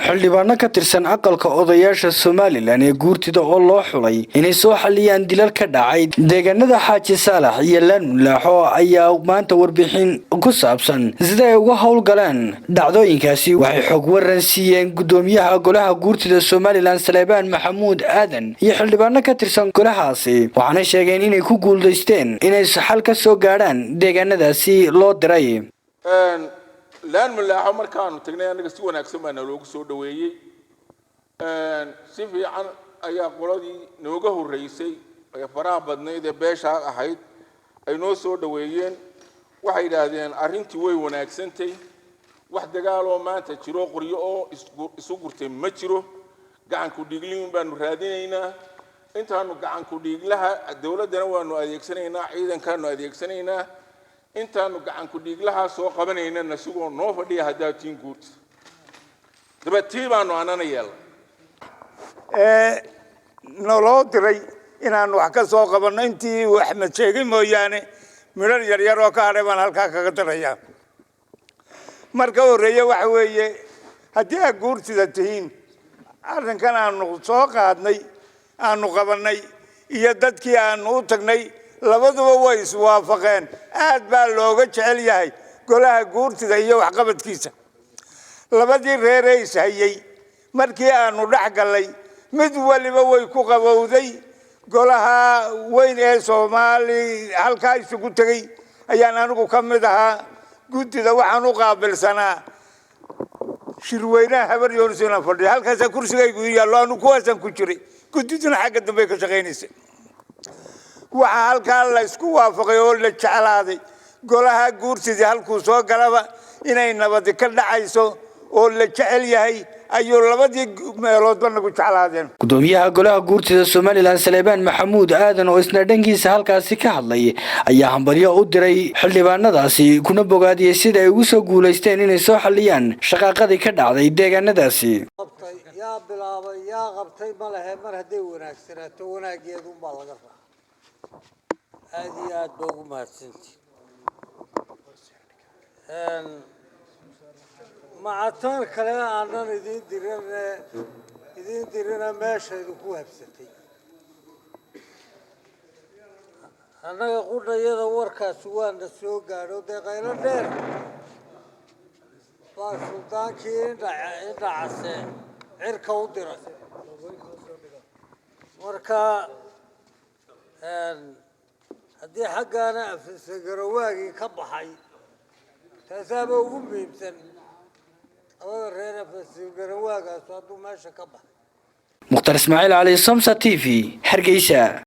xildhibaano ka tirsan aqalka odayaasha Somaliland ee guurtida oo loo xulay inay soo xaliyaan dilal ka dhacay deegaanada Xaaji Saalax iyo Laanmulaaxo ayaa maanta warbixin ku saabsan sida ay uga howlgalaan dhacdooyinkaasi waxay xog waran siiyeen gudoomiyaha golaha guurtida Somaliland Salebaan Maxamuud Aadan iyo xildhibaano ka tirsan golahaasi waxaana sheegeen inay ku guuleysteen inay xal ka soo gaaraan deegaanadaasi loo diray Laanmulaaxo markaanu tagnay anaga si wanaagsan baa loogu soo dhaweeyay si fiican ayaa qoladii nooga horeysay ay faraha badnayd ee beesha ahayd ay noo soo dhaweeyeen waxay yiraahdeen arrintii way wanaagsantay wax dagaal oo maanta jiro qoryo oo isu gurtay ma jiro gacan ku dhiiglin baanu raadinaynaa intaanu gacan ku dhiiglaha dawladana waanu adeegsanaynaa ciidankaanu adeegsanaynaa intaanu gacan ku dhiiglaha soo qabanayna nasigoo noo fadhiya hadaatiin guud dabatiibaanu anana yeelay noloo diray inaanu wax ka soo qabanno intii wax ma sheegay mooyaane midhar yar yar oo ka hadhay baan halkaa kaga darayaa marka horeeya waxa weeye haddii aad guurtida tihiin arrinkan aanu soo qaadnay aanu qabanay iyo dadkii aanu u tagnay labaduba way iswaafaqeen aad baa looga jecel yahay golaha guurtida iyo waxqabadkiisa labadii reereys hayay markii aanu dhex galay mid waliba way ku qabowday golaha weyn ee Soomaali halka isugu tagay ayaan anigu ka mid ahaa guurtida waxaan u qaabilsanaa shirweynaha habar yoonsiina fadhiya halkaas kursigaygu yaallo aanu kuwaasan ku jiray guurtiduna xagga dambe ka shaqeynaysa waxa halkaa la isku waafaqay oo la jeclaaday golaha guurtida halkuu soo galaba inay nabad ka dhacayso oo la jecel yahay ayuu labadii meeloodba nagu jeclaadeen gudoomiyaha golaha guurtida Somaliland Salebaan Maxamuud Aadan oo isna dhankiisa halkaasi ka hadlay ayaa hambalyo u diray xildhibaanadaasi kuna bogaadiyay sida ay ugu soo guuleysteen inay soo xaliyaan shaqaaqadii ka dhacday deegaanadaasi yaa bilaabay yaa qabtay ma lahayn mar haday wanaagsanaato wanaageedu baa laga rabaa aad iyo aad baa ugu mahadsantihiin macatan kale aanan idin dirina meesha idinku habsatay annaga qudhayada warkaasi waana soo gaadho dee qaylo dheer baa suldaankii indhacase cirka u diray marka haddii xaggaana afisagarowaagii ka baxay taasaaba ugu muhiimsan labada reer afisagarowaagaas hadduu meesha ka baxay Mukhtar Ismaaciil Ali Samsa TV Hargeysa.